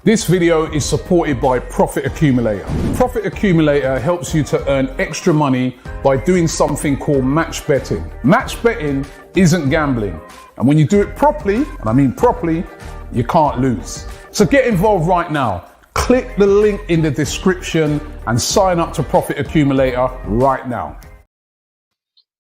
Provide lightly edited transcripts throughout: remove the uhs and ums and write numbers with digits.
This video is supported by Profit Accumulator. Profit Accumulator helps you to earn extra money by doing something called match betting. Match betting isn't gambling. And when you do it properly, and I mean properly, you can't lose. So get involved right now. Click the link in the description and sign up to Profit Accumulator right now.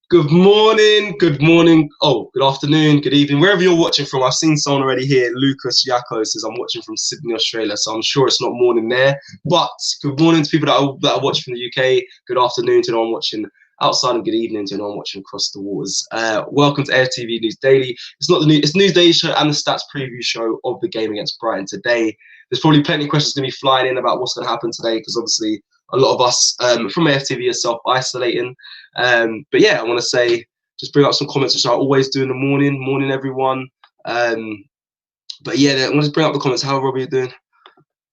Good morning, good afternoon, good evening, wherever you're watching from. I've seen someone already here, Lucas Yako says I'm watching from Sydney, Australia, so I'm sure it's not morning there. But good morning to people that are watching from the UK, good afternoon to anyone watching outside, and good evening to anyone watching across the waters. Welcome to AFTV News Daily. It's News Daily show and the stats preview show of the game against Brighton today. There's probably plenty of questions going to be flying in about what's going to happen today, because obviously a lot of us from AFTV are self-isolating. But yeah, I want to say, just bring up some comments, which I always do in the morning. Morning, everyone. But yeah, I want to bring up the comments. How are Robbie doing?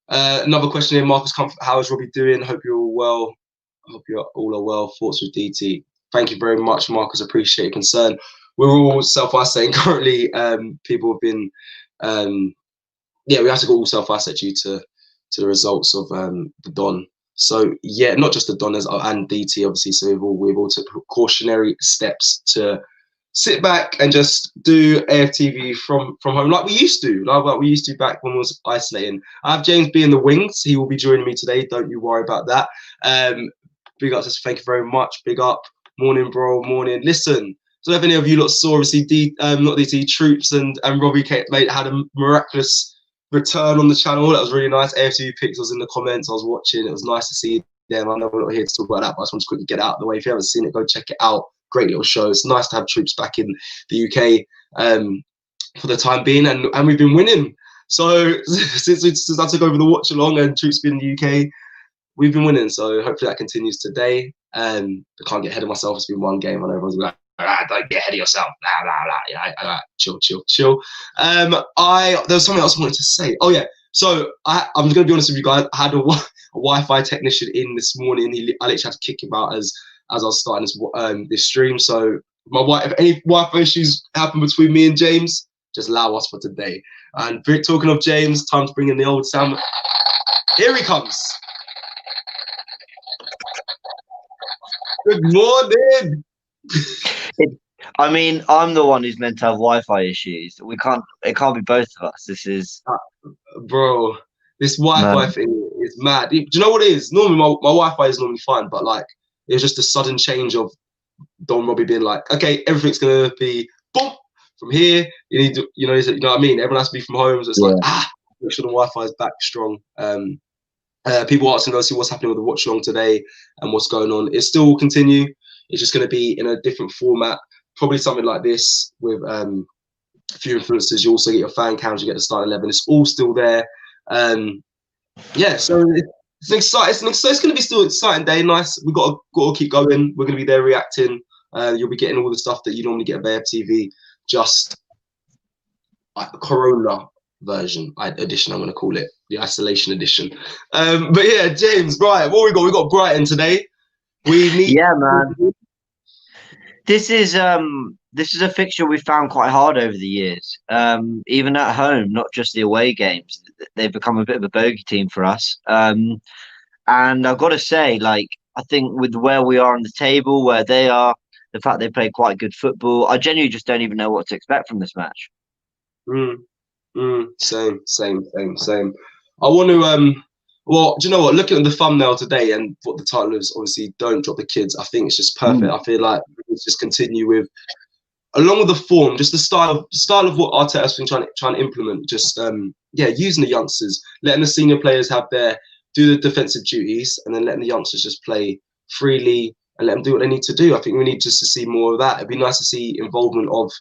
Another question here, Marcus Comfort. How is Robbie doing? Hope you're all well. I hope you're all are well. Thoughts with DT. Thank you very much, Marcus. Appreciate your concern. We're all self-isolating currently. People have been, we have to go all self-isolate due to the results of the Don. So yeah, not just the Donners and DT, obviously. So we've all took precautionary steps to sit back and just do AFTV from home, like we used to, back when we was isolating. I have James B in the wings. He will be joining me today. Don't you worry about that. Big up, thank you very much. Big up, morning, bro, morning. Listen, so if any of you lot saw, obviously, not DT, Troops and Robbie had a miraculous return on the channel. That was really nice. AFTV Picks was in the comments. I was watching. It was nice to see them. I know we're not here to talk about that, but I just want to quickly get out of the way. If you haven't seen it, go check it out. Great little show. It's nice to have Troops back in the UK for the time being, and we've been winning. So since I took over the watch along and Troops been in the UK, we've been winning. So hopefully that continues today. I can't get ahead of myself. It's been one game. I know everyone's like, don't get ahead of yourself. Yeah, chill. There was something else I wanted to say. Oh yeah. So I'm going to be honest with you guys. I had a Wi-Fi technician in this morning. I literally had to kick him out as I was starting this stream. So if any Wi-Fi issues happen between me and James, just allow us for today. And talking of James, time to bring in the old Sam. Here he comes. Good morning. I mean, I'm the one who's meant to have Wi-Fi issues. It can't be both of us. This is, bro. This Wi-Fi thing is mad. Do you know what it is? Normally, my Wi-Fi is normally fine, but like, it was just a sudden change of Don Robbie being like, okay, everything's gonna be boom from here. You need to, you know what I mean. Everyone has to be from home, so it's like make sure the Wi-Fi is back strong. People asking us what's happening with the watch along today and what's going on. It still will continue. It's just going to be in a different format, probably something like this with a few influencers. You also get your fan cams, you get the start 11. It's all still there. Yeah, so it's exciting. It's going to be still an exciting day. Nice. We've got to keep going. We're going to be there reacting. You'll be getting all the stuff that you normally get at AFTV, just like the Corona version edition. I'm going to call it the isolation edition. But yeah, James, right? What we got? We got Brighton today. Yeah, man. This is a fixture we found quite hard over the years. Even at home, not just the away games. They've become a bit of a bogey team for us. And I've got to say, like, I think with where we are on the table, where they are, the fact they play quite good football, I genuinely just don't even know what to expect from this match. Same. I want to well, do you know what? Looking at the thumbnail today and what the title is, obviously, don't drop the kids. I think it's just perfect. I feel like we just continue with, along with the form, just the style of what Arteta's been trying to implement. Just using the youngsters, letting the senior players do the defensive duties, and then letting the youngsters just play freely and let them do what they need to do. I think we need just to see more of that. It'd be nice to see involvement of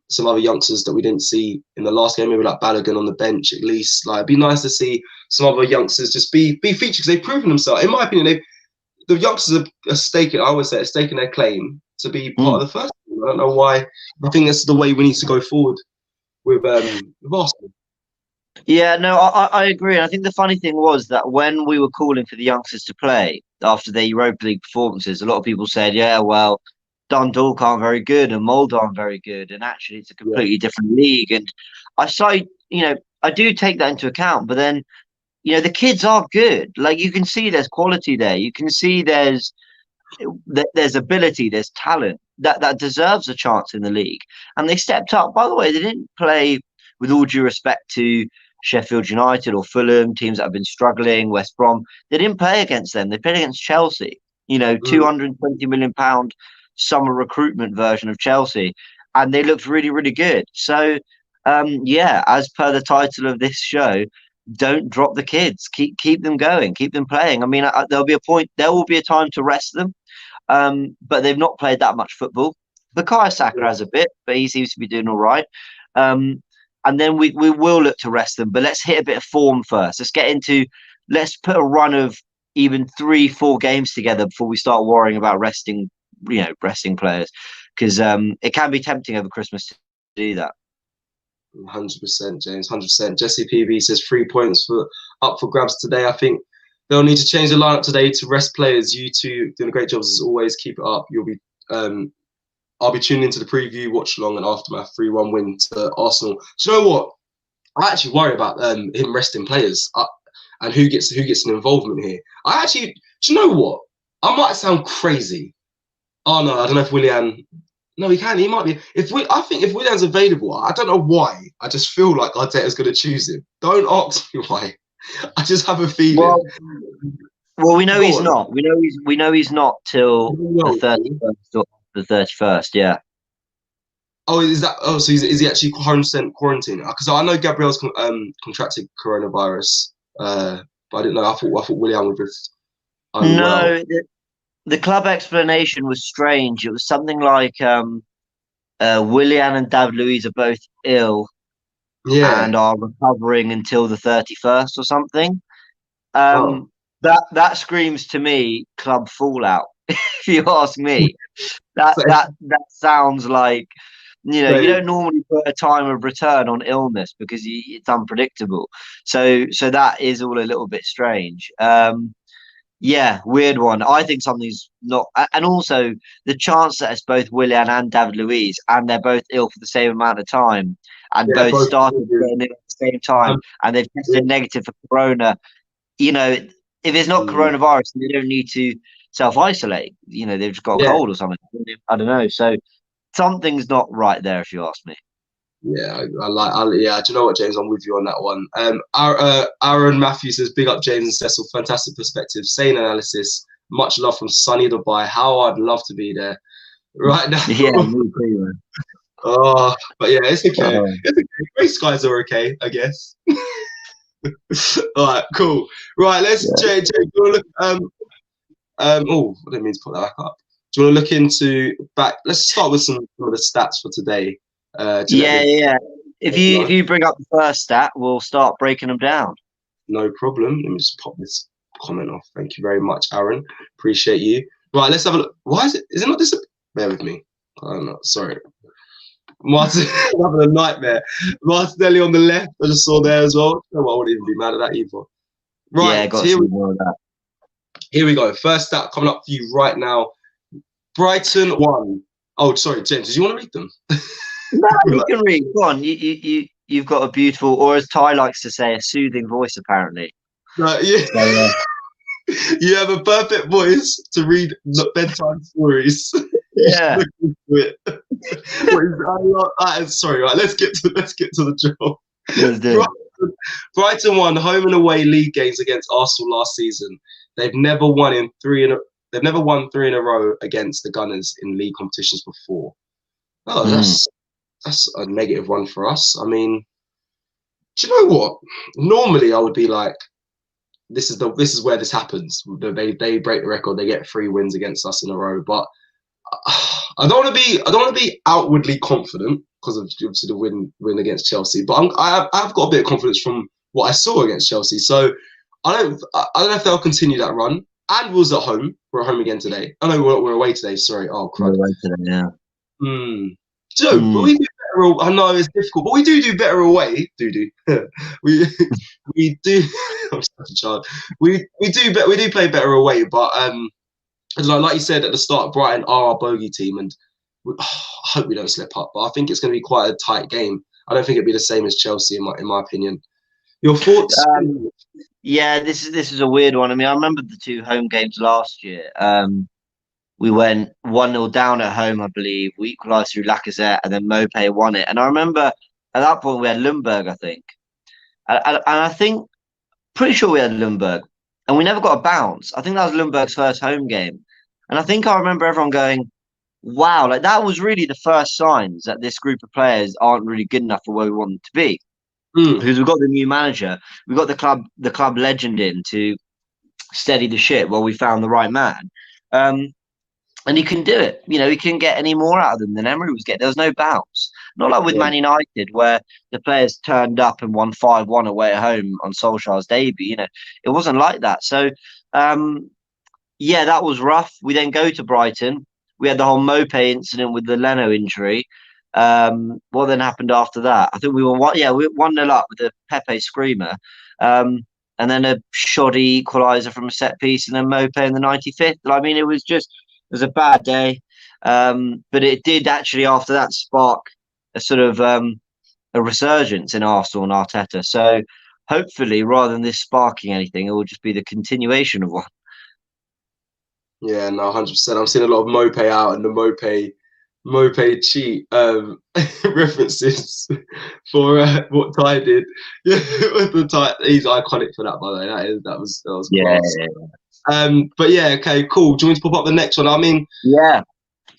some other youngsters that we didn't see in the last game, maybe like Balogun on the bench at least. Like, it'd be nice to see some other youngsters just be featured, because they've proven themselves. In my opinion, the youngsters are staking their claim to be part of the first team. I don't know why. I think that's the way we need to go forward with Arsenal. Yeah, no, I agree. And I think the funny thing was that when we were calling for the youngsters to play after their Europa League performances, a lot of people said, yeah, well, Dundalk aren't very good and Molde aren't very good. And actually, it's a completely different league. And I started, I do take that into account. But then, you know, the kids are good. Like, you can see there's quality there. You can see there's ability, there's talent that deserves a chance in the league, and they stepped up. By the way, they didn't play, with all due respect to Sheffield United or Fulham, teams that have been struggling, West Brom. They didn't play against them. They played against Chelsea. You know, £220 million summer recruitment version of Chelsea, and they looked really, really good. So, yeah, as per the title of this show, don't drop the kids. Keep them going. Keep them playing. I mean, there'll be a point. There will be a time to rest them. But they've not played that much football. Bukayo Saka has a bit, but he seems to be doing all right. And then we will look to rest them. But let's hit a bit of form first. Let's put a run of even 3-4 games together before we start worrying about resting players, because it can be tempting over Christmas to do that. 100%, James. 100%. Jesse PV says 3 points up for grabs today. I think they'll need to change the lineup today to rest players. You two doing a great job as always. Keep it up. You'll be. I'll be tuning into the preview, watch along, and aftermath 3-1 win to Arsenal. Do you know what? I actually worry about him resting players and who gets an involvement here. Do you know what? I might sound crazy. Oh no, I don't know if Willian. No, he can. He might be. I think if Willian's available, I don't know why. I just feel like Arteta's going to choose him. Don't ask me why. I just have a feeling. Well, we know he's not. We know he's not till the 31st. The 31st, yeah. Oh, is that? Oh, so is he actually 100% quarantined? Because I know Gabriel's contracted coronavirus, but I didn't know. I thought Willian would just. No, the club explanation was strange. It was something like Willian and David Luiz are both ill, and are recovering until the 31st or something. That screams to me club fallout. If you ask me, that sounds like, you know, you don't normally put a time of return on illness because it's unpredictable. So that is all a little bit strange. Yeah, weird one. I think something's not, and also the chance that it's both Willian and David Luiz, and they're both ill for the same amount of time, and both started at the same time, and they've tested negative for corona. You know, if it's not coronavirus, they don't need to self-isolate. You know, they've just got a cold or something. I don't know. So something's not right there, if you ask me. Yeah, do you know what, James? I'm with you on that one. Aaron Matthews says, big up James and Cecil, fantastic perspective, sane analysis, much love from sunny Dubai. How I'd love to be there right now. Yeah, me too, man. Oh, but yeah, it's okay. It's okay. Grey skies are okay, I guess. All right, cool. Right, let's Jay, do you want to look I didn't mean to put that back up. Do you want to look into let's start with some of the stats for today. Yeah. If you bring up the first stat, we'll start breaking them down. No problem. Let me just pop this comment off. Thank you very much, Aaron. Appreciate you. Right, let's have a look. Why is it not this? Bear with me. Oh no, sorry. Martin having a nightmare. Martinelli on the left, I just saw there as well. I wouldn't even be mad at that either. Right, here we go. First stat coming up for you right now. Brighton won. Oh, sorry, James. Did you want to read them? No, you can read. Go on. You've got a beautiful, or as Ty likes to say, a soothing voice, apparently. Yeah. So, you have a perfect voice to read bedtime stories. Yeah. Sorry, right. Let's get to the job. Let's do it. Brighton won home and away league games against Arsenal last season. They've never won 3 in a row against the Gunners in league competitions before. Oh, that's a negative one for us. I mean, do you know what? Normally, I would be like, this is where this happens. They break the record. They get 3 wins against us in a row. But I don't want to be outwardly confident because of obviously the win against Chelsea. But I've got a bit of confidence from what I saw against Chelsea. So I don't know if they'll continue that run. And Wolves at home. We're at home again today. Oh no, we're away today. Sorry. Oh crap. We're away today, yeah. So, but we do better. I know it's difficult, but we do better away. we do. I'm such a child. We do play better away, but like you said at the start, Brighton are our bogey team, and I hope we don't slip up. But I think it's going to be quite a tight game. I don't think it'll be the same as Chelsea in my opinion. Your thoughts? Yeah, this is a weird one. I mean, I remember the two home games last year. We went 1-0 down at home, I believe. We equalised through Lacazette, and then Mopé won it. And I remember at that point we had Lundberg, I think, and I think pretty sure we had Lundberg, and we never got a bounce. I think that was Lundberg's first home game, and I think I remember everyone going, "Wow, like that was really the first signs that this group of players aren't really good enough for where we want them to be." Because we've got the new manager, we've got the club legend in to steady the ship while we found the right man. And he can do it. You know, he couldn't get any more out of them than Emery was getting. There was no bounce. Not like with Man United, where the players turned up and won 5-1 away at home on Solskjaer's debut. You know, it wasn't like that. So, yeah, that was rough. We then go to Brighton. We had the whole Mopé incident with the Leno injury. What then happened after that? I think we were 1-0 up with a Pepe screamer. And then a shoddy equaliser from a set piece, and then Mopé in the 95th. I mean, it was a bad day, but it did actually after that spark a sort of a resurgence in Arsenal and Arteta. So hopefully, rather than this sparking anything, it will just be the continuation of one. Yeah, no, 100%. I'm seeing a lot of Mopé out and the Mopé cheat references for what Ty did. Yeah, the Ty, he's iconic for that, by the way. That was class. Yeah. But yeah, okay, cool. Do you want me to pop up the next one? I mean, yeah,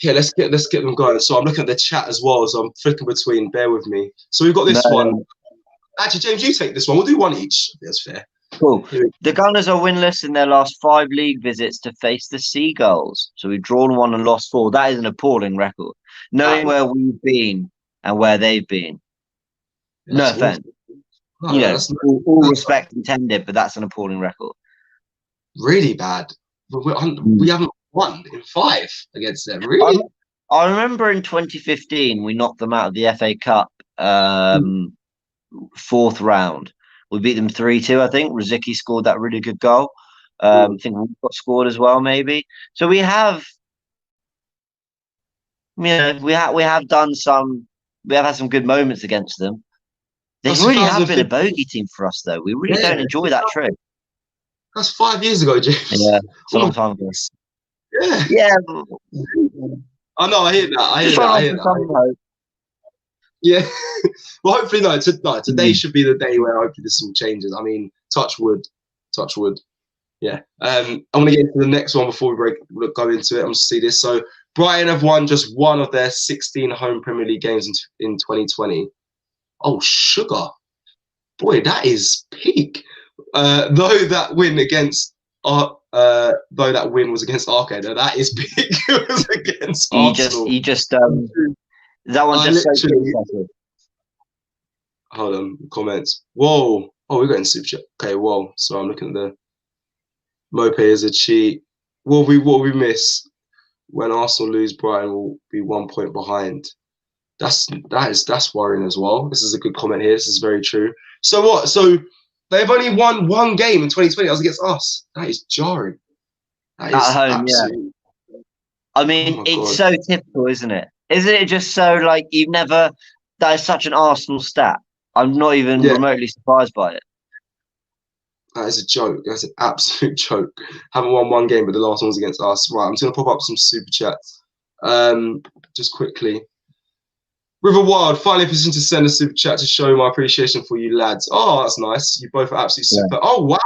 let's get them going. So I'm looking at the chat as well, so I'm flicking between. Bear with me. So we've got this one. Actually, James, you take this one. We'll do one each. That's fair. Cool. The Gunners are winless in their last 5 league visits to face the Seagulls. So we've drawn 1 and lost 4. That is an appalling record. Knowing where we've been and where they've been. No offense. No, you know, all respect intended, but that's an appalling record. Really bad. We haven't won in 5 against them. Really? I remember in 2015 we knocked them out of the FA Cup 4th round. We beat them 3-2, I think. Rosicky scored that really good goal. I think we got scored as well, maybe. So we have, you know, we have done some. We have had some good moments against them. They really have been a bogey team for us, though. We really don't enjoy that trip. That's 5 years ago, James. Yeah, it's a long time ago. Yeah. Yeah. I know. I hear that. Yeah. Well, hopefully, today should be the day where hopefully this all changes. I mean, touch wood. Yeah. I want to get into the next one before we go into it. I'm just see this. So Brighton have won just 1 of their 16 home Premier League games in 2020. Oh, sugar. Boy, that is peak. Though that win was against Arcade, that is big. It was against Arsenal. That one just so impressive. Hold on, comments. Whoa. Oh, we got in super chat. Okay, whoa. So I'm looking at the Mopé as a cheat. What we miss when Arsenal lose, Brighton will be 1 point behind. That's worrying as well. This is a good comment here. This is very true. So what? So they've only won 1 game in 2020. That was against us. That is jarring. That is at home, yeah. I mean, it's so typical, isn't it? Isn't it just so like that is such an Arsenal stat. I'm not even remotely surprised by it. That is a joke. That's an absolute joke. Haven't won 1 game, but the last one was against us. Right, I'm just going to pop up some super chats. Just quickly. River Wild, finally positioned to send a super chat to show my appreciation for you lads. Oh, that's nice. You both are absolutely super. Yeah. Oh, wow.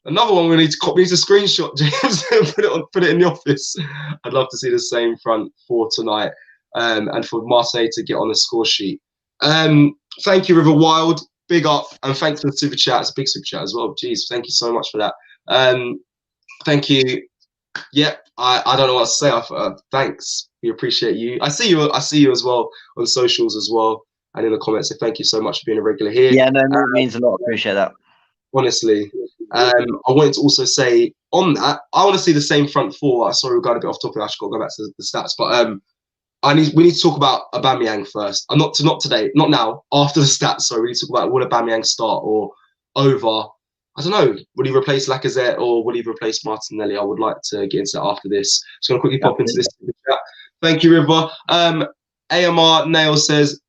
Another one we need to copy. We need to screenshot, James, and put it in the office. I'd love to see the same front for tonight. And for Marseille to get on the score sheet. Thank you, River Wild. Big up. And thanks for the super chat. It's a big super chat as well. Jeez, thank you so much for that. Thank you. Yeah, I don't know what to say. Thanks. We appreciate you. I see you as well on socials as well. And in the comments. So thank you so much for being a regular here. Yeah, no, it means a lot. Appreciate that. Honestly. I wanted to also say on that, I want to see the same front 4. Sorry, we got a bit off topic. I should go back to the stats. But we need to talk about Aubameyang first. Not today, not now. After the stats, sorry, we need to talk about will Aubameyang start or over. I don't know. Will he replace Lacazette or will he replace Martinelli? I would like to get into that after this. Just gonna quickly pop into this chat. Thank you, River. AMR Nail says,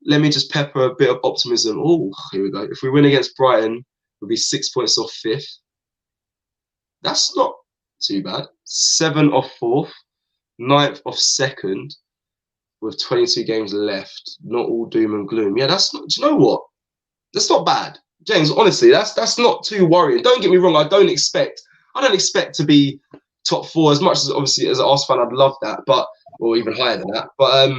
let me just pepper a bit of optimism. Oh, here we go. If we win against Brighton, we'll be 6 points off 5th. That's not too bad. 7 off 4th, 9th off 2nd, with 22 games left. Not all doom and gloom. Yeah, that's not. Do you know what? That's not bad, James. Honestly, that's not too worrying. Don't get me wrong. I don't expect to be top 4 as much as obviously as an Arsenal fan. I'd love that, but or even higher than that. But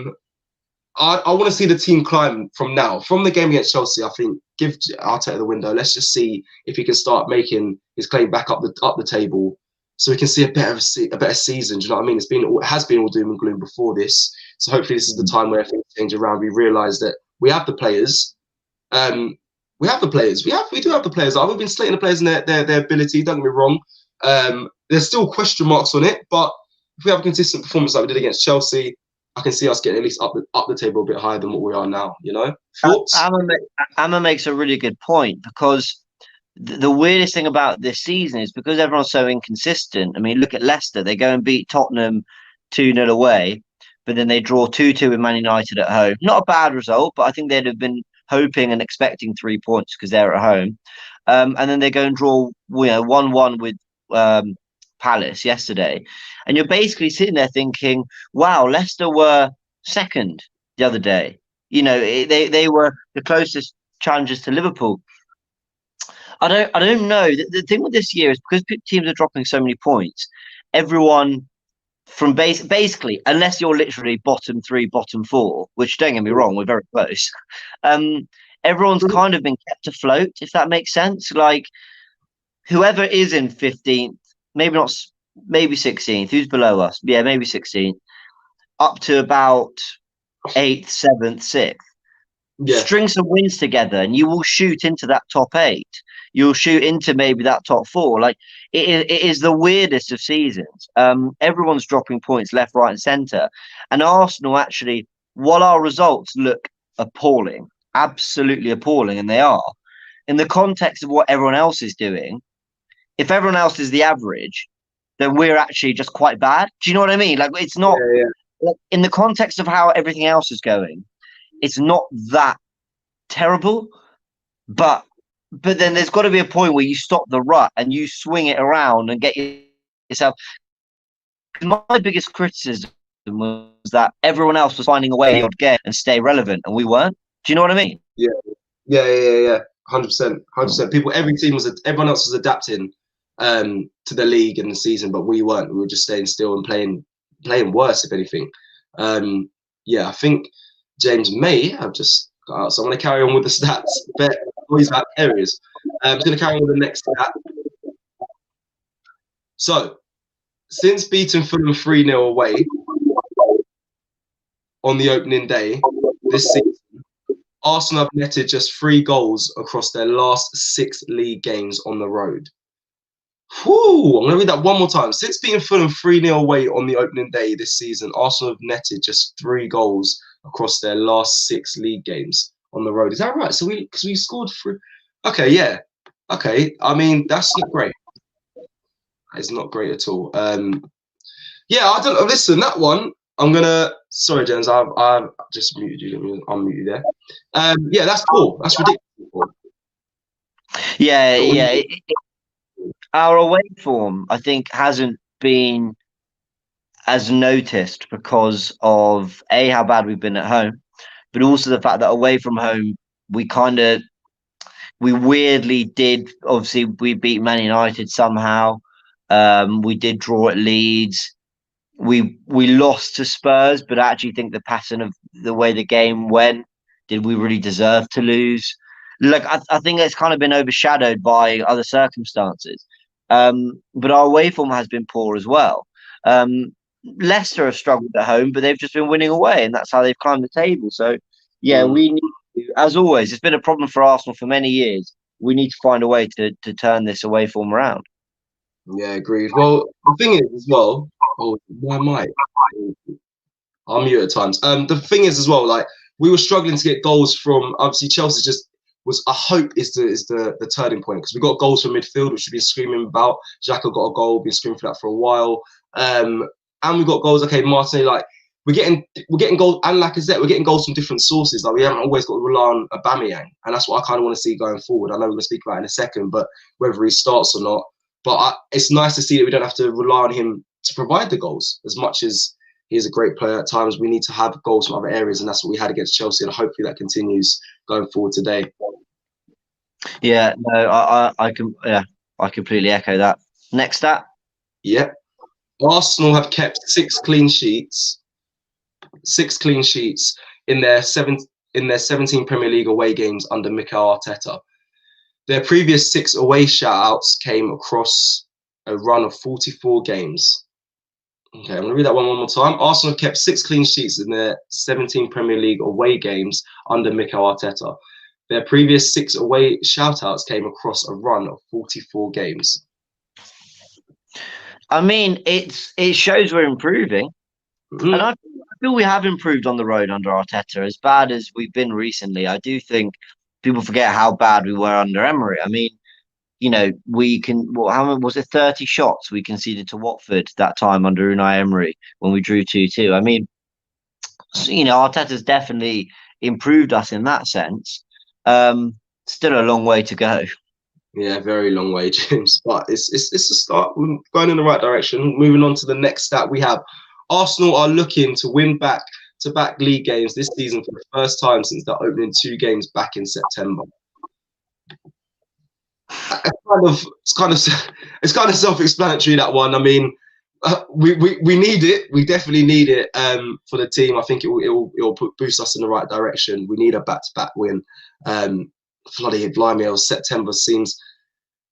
I want to see the team climb from now. From the game against Chelsea, I think give Arteta the window. Let's just see if he can start making his claim back up the table, so we can see a better season. Do you know what I mean? It has been all doom and gloom before this. So hopefully this is the time where things change around. We realise that we have the players. We do have the players. Like, we've been slating the players and their ability. Don't get me wrong. There's still question marks on it, but if we have a consistent performance like we did against Chelsea, I can see us getting at least up the table a bit higher than what we are now. You know, thoughts? Amma makes a really good point, because the weirdest thing about this season is because everyone's so inconsistent. I mean, look at Leicester; they go and beat Tottenham 2-0 away, but then they draw 2-2 with Man United at home. Not a bad result, but I think they'd have been hoping and expecting 3 points because they're at home. And then they go and draw 1-1 with Palace yesterday, and you're basically sitting there thinking, wow, Leicester were second the other day. They were the closest challengers to Liverpool. I don't know. The thing with this year is because teams are dropping so many points, everyone from basically, unless you're literally bottom 3, bottom 4, which, don't get me wrong, we're very close, everyone's kind of been kept afloat, if that makes sense. Like, whoever is in 15th, maybe 16th, who's below us? Yeah, maybe 16th, up to about 8th, 7th, 6th. Yeah. String some wins together and you will shoot into that top 8. You'll shoot into maybe that top 4. Like, it is the weirdest of seasons. Everyone's dropping points left, right, and centre. And Arsenal, actually, while our results look appalling, absolutely appalling, and they are, in the context of what everyone else is doing, if everyone else is the average, then we're actually just quite bad. Do you know what I mean? Like, it's not like, in the context of how everything else is going, it's not that terrible. But then there's got to be a point where you stop the rut and you swing it around and get yourself. My biggest criticism was that everyone else was finding a way to get and stay relevant, and we weren't. Do you know what I mean? Yeah. 100%. Everyone else was adapting to the league and the season, but we weren't. We were just staying still and playing worse, if anything. I think James may have just got out, so I'm going to carry on with the stats. But always have areas. I'm going to carry on with the next stat. So, since beating Fulham 3-0 away on the opening day this season, Arsenal have netted just 3 goals across their last 6 league games on the road. Whew, I'm going to read that one more time. Since beating Fulham 3-0 away on the opening day this season, Arsenal have netted just 3 goals across their last 6 league games on the road. Is that right? So we scored 3. Okay, yeah. Okay, I mean, that's not great. It's not great at all. I don't know. Listen, that one, I'm going to... Sorry, James, I've just muted you. Let me unmute you there. That's cool. That's ridiculous. Yeah. Our away form, I think, hasn't been as noticed because of, A, how bad we've been at home, but also the fact that away from home, we weirdly did, obviously, we beat Man United somehow. We did draw at Leeds. We lost to Spurs, but I actually think the pattern of the way the game went, did we really deserve to lose? Like, I think it's kind of been overshadowed by other circumstances. But our away form has been poor as well. Leicester have struggled at home, but they've just been winning away, and that's how they've climbed the table. So, we need to, as always, it's been a problem for Arsenal for many years. We need to find a way to turn this away form around. Yeah, agreed. Well, the thing is as well, my mic, I'm mute at times. The thing is as well, like, we were struggling to get goals from, obviously Chelsea just was, I hope is the turning point, because we got goals from midfield, which we've been screaming about. Xhaka got a goal, been screaming for that for a while. And we got goals, okay, Martinelli, like, we're getting goals, and like I said, we're getting goals from different sources. Like we haven't always got to rely on Aubameyang, and that's what I kind of want to see going forward. I know we're going to speak about it in a second, but whether he starts or not, it's nice to see that we don't have to rely on him to provide the goals. As much as he is a great player at times, we need to have goals from other areas, and that's what we had against Chelsea, and hopefully that continues going forward today. Yeah, no, I completely echo that. Next stat. Yeah, Arsenal have kept 6 clean sheets in their 17 Premier League away games under Mikel Arteta. Their previous 6 away shoutouts came across a run of 44 games. Okay, I'm going to read that one more time. Arsenal have kept 6 clean sheets in their 17 Premier League away games under Mikel Arteta. Their previous 6 away shoutouts came across a run of 44 games. I mean, it shows we're improving. And I feel we have improved on the road under Arteta. As bad as we've been recently, I do think people forget how bad we were under Emery. I mean, you know, how many was it? 30 shots we conceded to Watford that time under Unai Emery when we drew 2-2. I mean, you know, Arteta's definitely improved us in that sense. Still a long way to go. Yeah, very long way, James. But it's a start. We're going in the right direction. Moving on to the next stat we have. Arsenal are looking to win back-to-back league games this season for the first time since their opening 2 games back in September. It's kind of self-explanatory, that one. I mean, we need it. We definitely need it for the team. I think it will boost us in the right direction. We need a back-to-back win. Blimey, September seems.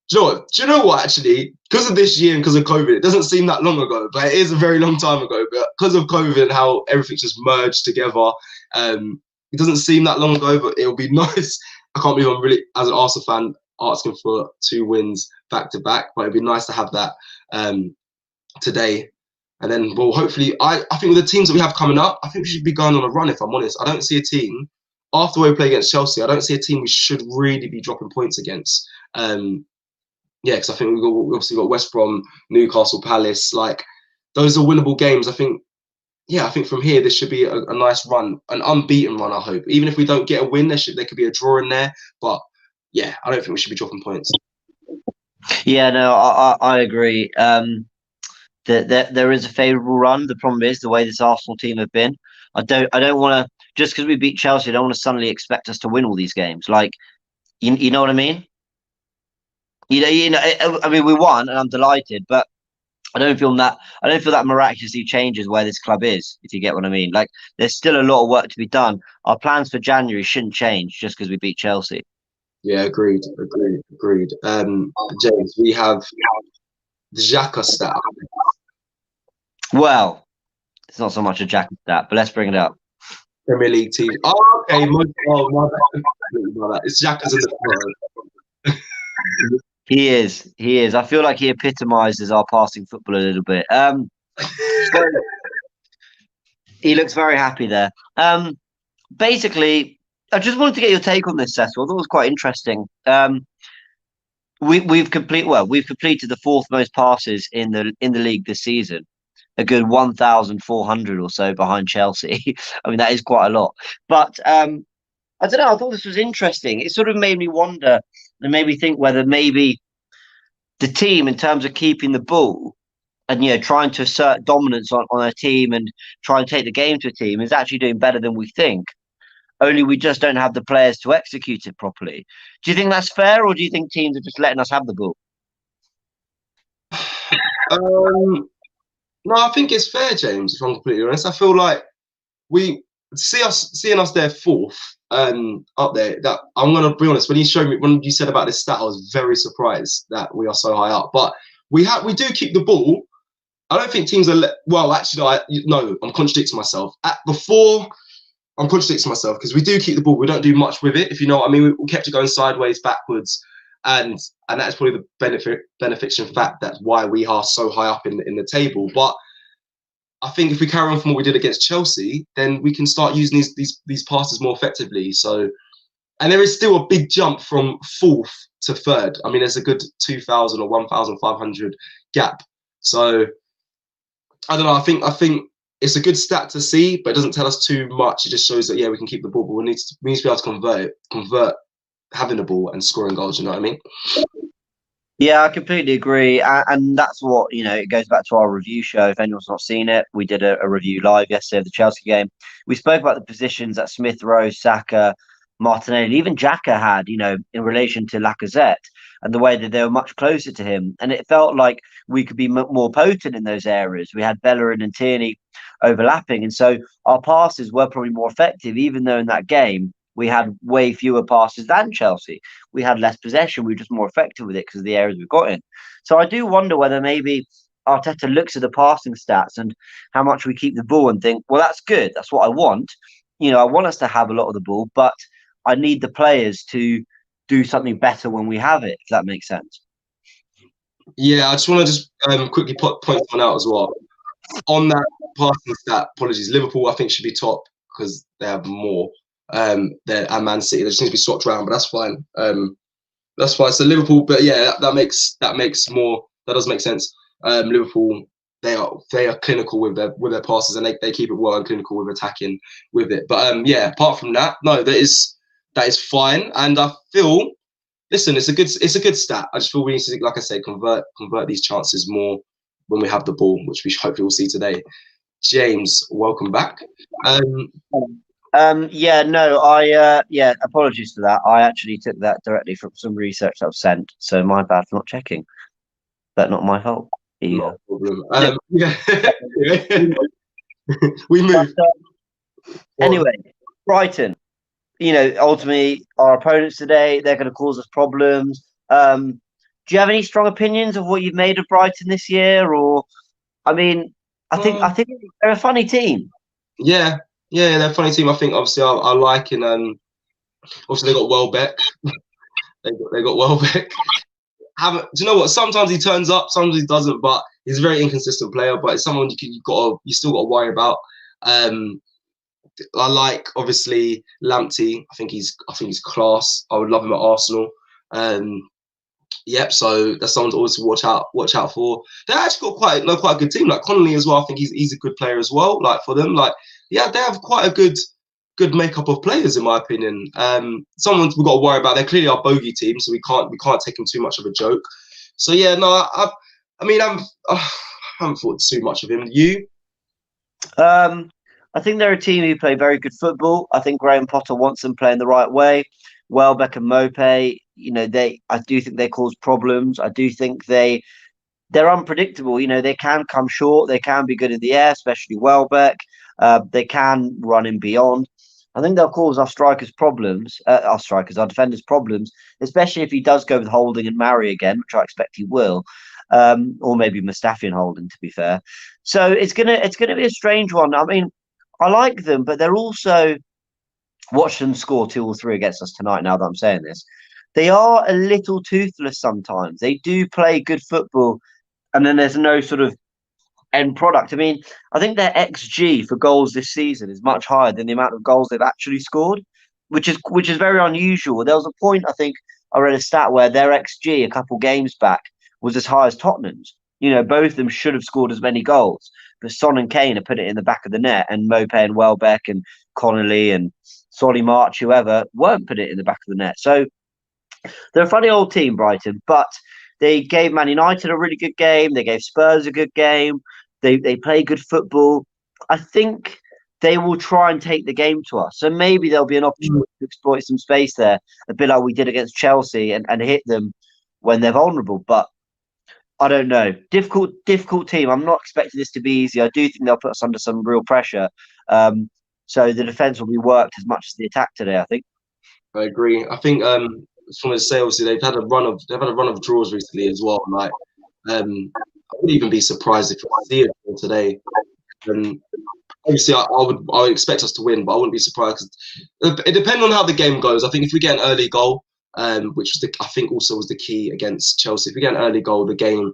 Do you know what? Actually, because of this year and because of COVID, it doesn't seem that long ago, but it is a very long time ago. But because of COVID and how everything just merged together, it doesn't seem that long ago. But it'll be nice. I can't believe I'm really, as an Arsenal fan, asking for 2 wins back to back. But it'd be nice to have that today. And then, well, hopefully, I think with the teams that we have coming up, I think we should be going on a run. If I'm honest, I don't see a team after we play against Chelsea. I don't see a team we should really be dropping points against. Yeah, because I think we obviously got West Brom, Newcastle, Palace. Like, those are winnable games. I think from here this should be a nice run, an unbeaten run. I hope, even if we don't get a win, there could be a draw in there. But yeah, I don't think we should be dropping points. Yeah, no, I agree. There is a favourable run. The problem is the way this Arsenal team have been. I don't want to, just because we beat Chelsea, I don't want to suddenly expect us to win all these games. Like, you know what I mean? You know. I mean, we won, and I'm delighted, but I don't feel that miraculously changes where this club is. If you get what I mean, like, there's still a lot of work to be done. Our plans for January shouldn't change just because we beat Chelsea. Yeah, agreed. James, we have the Xhaka stat. Well, it's not so much a Xhaka stat, but let's bring it up. Premier League team. Oh, okay. My bad. It's Xhaka's in the front. He is. I feel like he epitomises our passing football a little bit. So he looks very happy there. Basically, I just wanted to get your take on this, Cecil. I thought it was quite interesting. We've completed the 4th most passes in the league this season, a good 1,400 or so behind Chelsea. I mean, that is quite a lot. But I don't know. I thought this was interesting. It sort of made me wonder and made me think whether maybe the team, in terms of keeping the ball and, you know, trying to assert dominance on a team and try and take the game to a team, is actually doing better than we think. Only we just don't have the players to execute it properly. Do you think that's fair, or do you think teams are just letting us have the ball? No, I think it's fair, James. If I'm completely honest, I feel like seeing us there 4th up there. That I'm gonna be honest. When you said about this stat, I was very surprised that we are so high up. But we do keep the ball. I don't think teams are. I'm contradicting myself. I'm contradicting myself because we do keep the ball. We don't do much with it, if you know what I mean. We kept it going sideways, backwards, and that's probably the beneficial fact. That's why we are so high up in the table. But I think if we carry on from what we did against Chelsea, then we can start using these passes more effectively. So, and there is still a big jump from 4th to 3rd. I mean, there's a good 2,000 or 1,500 gap. So, I don't know. I think it's a good stat to see, but it doesn't tell us too much. It just shows that, yeah, we can keep the ball, but we need to be able to convert having the ball and scoring goals. You know what I mean? Yeah, I completely agree. And that's what, it goes back to our review show. If anyone's not seen it, we did a review live yesterday of the Chelsea game. We spoke about the positions that Smith Rowe, Saka, Martinelli, even Xhaka had, in relation to Lacazette, and the way that they were much closer to him. And it felt like we could be more potent in those areas. We had Bellerin and Tierney overlapping. And so our passes were probably more effective, even though in that game, we had way fewer passes than Chelsea. We had less possession. We were just more effective with it because of the areas we got in. So I do wonder whether maybe Arteta looks at the passing stats and how much we keep the ball and think, well, that's good. That's what I want. I want us to have a lot of the ball, but I need the players to do something better when we have it, if that makes sense. Yeah, I just want to quickly point one out as well. On that passing stat, apologies, Liverpool I think should be top because they have more. And Man City, they just need to be swapped around, but that's fine. That's fine. So Liverpool, but yeah, that makes more. That does make sense. Liverpool, they are clinical with their passes, and they keep it well and clinical with attacking with it. But yeah, apart from that, no, that is fine. And I feel, listen, it's a good stat. I just feel we need to, like I say, convert these chances more when we have the ball, which we hopefully will see today. James, welcome back. Apologies for that. I actually took that directly from some research that was sent, so my bad for not checking. But not my fault either. No problem. We move. Anyway, Brighton. Ultimately, our opponents today, they're going to cause us problems. Do you have any strong opinions of what you've made of Brighton this year? Or, I think they're a funny team. Yeah, they're a funny team. I think obviously I like, and obviously they got Welbeck. they got Welbeck. Do you know what? Sometimes he turns up, sometimes he doesn't. But he's a very inconsistent player. But it's someone you still got to worry about. I like obviously Lamptey. I think he's class. I would love him at Arsenal. Yep. So that's someone to always watch out for. They actually got quite a good team. Like Connolly as well. I think he's a good player as well. Like for them, they have quite a good makeup of players in my opinion. Someone we've got to worry about. They're clearly our bogey team, so we can't take him too much of a joke. So yeah, no, I haven't thought too much of him. You? I think they're a team who play very good football. I think Graham Potter wants them playing the right way. Welbeck and Mopé, I do think they cause problems. I do think they're unpredictable. They can come short. They can be good in the air, especially Welbeck. They can run in beyond. I think they'll cause our defenders problems, especially if he does go with Holding and Murray again, which I expect he will. Or maybe Mustafi and Holding, to be fair. So it's gonna be a strange one. I mean, I like them, but they're also, watch them score 2 or 3 against us tonight. Now that I'm saying this, they are a little toothless sometimes. They do play good football, and then there's no sort of end product. I mean, I think their XG for goals this season is much higher than the amount of goals they've actually scored, which is very unusual. There was a point, I think I read a stat where their XG a couple games back was as high as Tottenham's. Both of them should have scored as many goals, but Son and Kane have put it in the back of the net, and Mopé and Welbeck and Connolly and Solly March, whoever, weren't put it in the back of the net. So they're a funny old team, Brighton, but they gave Man United a really good game. They gave Spurs a good game. They play good football. I think they will try and take the game to us. So maybe there'll be an opportunity to exploit some space there, a bit like we did against Chelsea, and hit them when they're vulnerable. But I don't know. Difficult team. I'm not expecting this to be easy. I do think they'll put us under some real pressure. So the defense will be worked as much as the attack today, I think. I agree. I think I just wanted to say, obviously they've had a run of draws recently as well. Like I wouldn't even be surprised if we see it today. Obviously I would expect us to win, but I wouldn't be surprised. It depends on how the game goes. I think if we get an early goal, which was I think also was the key against Chelsea. If we get an early goal, the game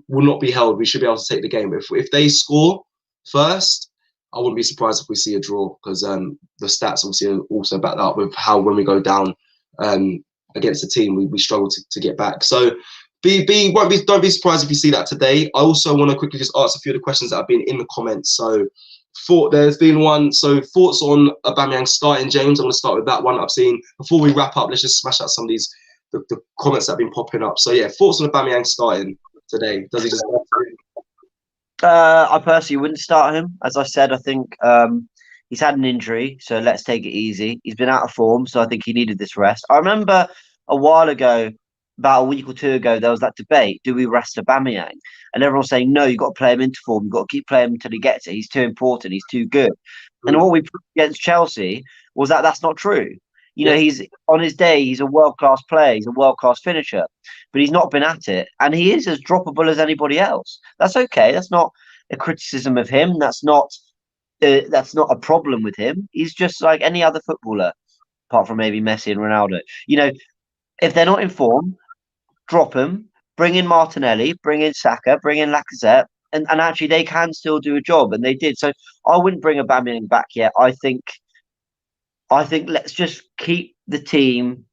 will not be held. We should be able to take the game. But if they score first, I wouldn't be surprised if we see a draw, because the stats obviously also back that up with how when we go down against the team, we struggle to get back. So Don't be surprised if you see that today. I also want to quickly just answer a few of the questions that have been in the comments. So, there's been one. So, thoughts on Aubameyang starting, James? I'm going to start with that one. I've seen before we wrap up. Let's just smash out some of these the comments that have been popping up. So, yeah, thoughts on Aubameyang starting today? Does he just? I personally wouldn't start him. As I said, I think he's had an injury, so let's take it easy. He's been out of form, so I think he needed this rest. I remember a while ago, about a week or two ago, there was that debate: do we rest Aubameyang? And everyone was saying, no, you've got to play him into form. You've got to keep playing him until he gets it. He's too important. He's too good. And what we proved against Chelsea was that that's not true. You know, he's on his day, he's a world-class player, he's a world-class finisher, but he's not been at it. And he is as droppable as anybody else. That's okay. That's not a criticism of him. That's not a problem with him. He's just like any other footballer, apart from maybe Messi and Ronaldo. You know, if they're not in form, drop him, bring in Martinelli, bring in Saka, bring in Lacazette, and actually they can still do a job, and they did. So I wouldn't bring Aubameyang back yet. I think let's just keep the team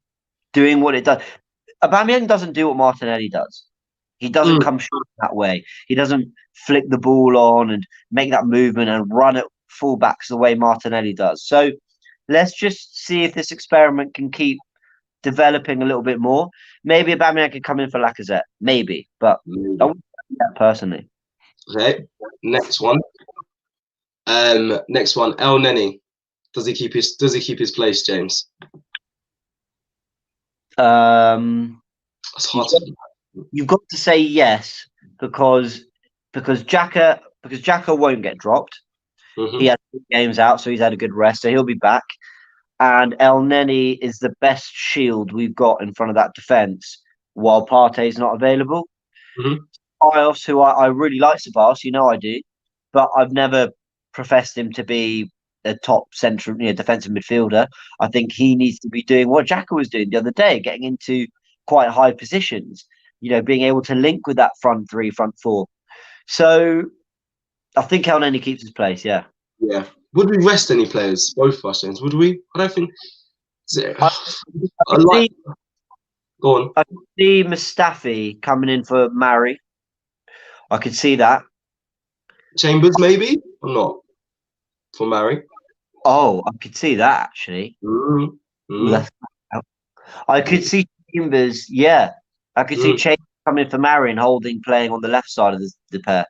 doing what it does. Aubameyang doesn't do what Martinelli does. He doesn't come short that way. He doesn't flick the ball on and make that movement and run at fullbacks the way Martinelli does. So let's just see if this experiment can keep developing a little bit more. Maybe Aubameyang could come in for Lacazette. Maybe, but I wouldn't do that personally. Okay, next one. Next one, El Neni. Does he keep his place, James? It's hard to. You've got to say yes because Xhaka won't get dropped. He had 2 games out, so he's had a good rest, so he'll be back. And El Neni is the best shield we've got in front of that defence while Partey's not available. Ceballos, who I really like Ceballos, you know I do, but I've never professed him to be a top central, defensive midfielder. I think he needs to be doing what Xhaka was doing the other day, getting into quite high positions, being able to link with that front 3, front 4. So I think El Neni keeps his place, yeah. Yeah. Would we rest any players, both of us, James? Would we? I don't think. Go on. I could see Mustafi coming in for Mari. I could see that. Chambers, maybe? Or not? For Mari? Oh, I could see that, actually. I could see Chambers, yeah. I could see Chambers coming in for Mari and Holding playing on the left side of the pair.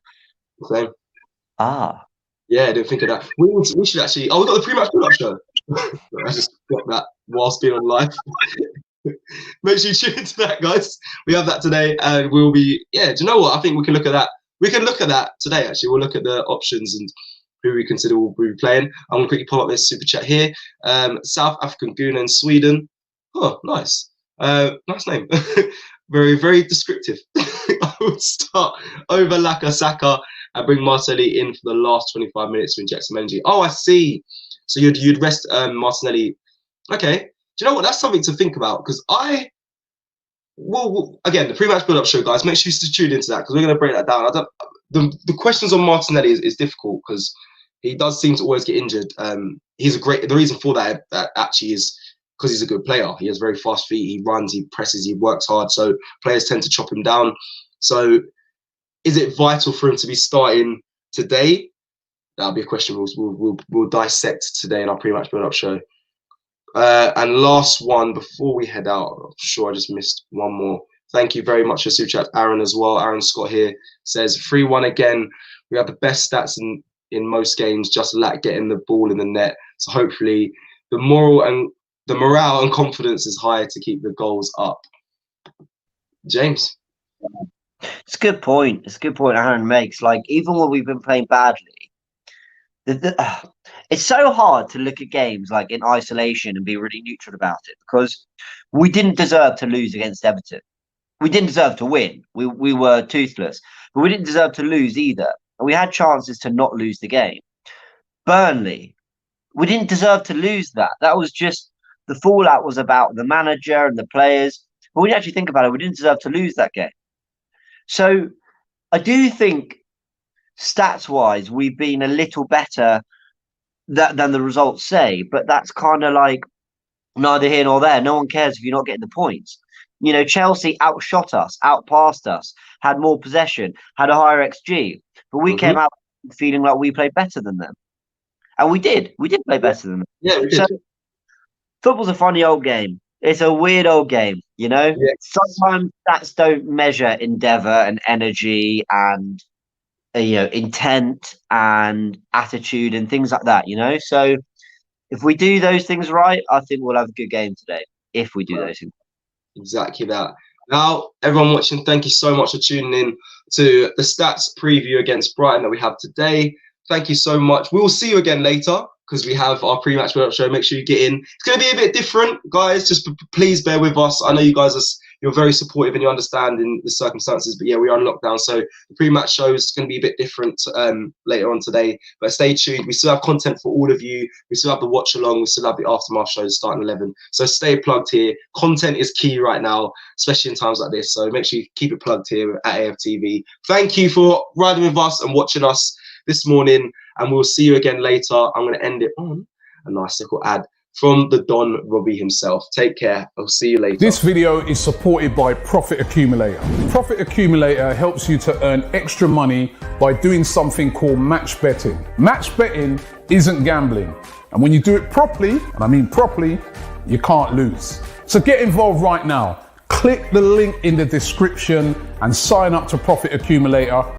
Same. Ah. Yeah, I didn't think of that. We should actually. Oh, we got the pre-match build-up show. I just got that whilst being on live. Make sure you tune into that, guys. We have that today, and we'll be. Yeah, do you know what? I think we can look at that. We can look at that today. Actually, we'll look at the options and who we consider will be playing. I'm gonna quickly pull up this super chat here. South African Goon in Sweden. Oh, nice. Nice name. Very, very descriptive. I would start over Saka and bring Martinelli in for the last 25 minutes to inject some energy. Oh, I see. So you'd rest Martinelli. Okay. Do you know what? That's something to think about because again, the pre-match build-up show, guys. Make sure you tune into that because we're going to break that down. The questions on Martinelli is difficult because he does seem to always get injured. The reason for that actually is because he's a good player. He has very fast feet. He runs, he presses, he works hard. So players tend to chop him down. So is it vital for him to be starting today? That'll be a question we'll dissect today in our pre-match build-up show. And last one before we head out. I'm sure I just missed one more. Thank you very much for super chat, Aaron, as well. Aaron Scott here says 3-1 again. We have the best stats in most games, just lack getting the ball in the net. So hopefully the morale and confidence is higher to keep the goals up. James. It's a good point. It's a good point Aaron makes. Like, even when we've been playing badly, it's so hard to look at games like in isolation and be really neutral about it because we didn't deserve to lose against Everton. We didn't deserve to win. We were toothless, but we didn't deserve to lose either. And we had chances to not lose the game. Burnley, we didn't deserve to lose that. That was just the fallout was about the manager and the players. But when you actually think about it, we didn't deserve to lose that game. So I do think stats-wise, we've been a little better than the results say. But that's kind of like neither here nor there. No one cares if you're not getting the points. You know, Chelsea outshot us, outpassed us, had more possession, had a higher XG, but we came out feeling like we played better than them, and we did play better than them. Yeah, we did. So football's a funny old game. It's a weird old game, you know. Yeah. Sometimes stats don't measure endeavor and energy and intent and attitude and things like that, you know. So if we do those things right, I think we'll have a good game today. If we do those things. Exactly that. Now, everyone watching, thank you so much for tuning in to the stats preview against Brighton that we have today. Thank you so much. We will see you again later because we have our pre-match build-up show. Make sure you get in. It's going to be a bit different, guys. Just please bear with us. I know you guys you're very supportive and you understand in the circumstances, but yeah, we are in lockdown. So the pre-match show is going to be a bit different later on today. But stay tuned. We still have content for all of you. We still have the watch along. We still have the aftermath shows starting 11. So stay plugged here. Content is key right now, especially in times like this. So make sure you keep it plugged here at AFTV. Thank you for riding with us and watching us this morning, and we'll see you again later. I'm going to end it on a nice little ad from the Don Robbie himself. Take care. I'll see you later. This video is supported by Profit Accumulator. Profit Accumulator helps you to earn extra money by doing something called match betting. Match betting isn't gambling, and when you do it properly, and I mean properly, you can't lose. So get involved right now. Click the link in the description and sign up to Profit Accumulator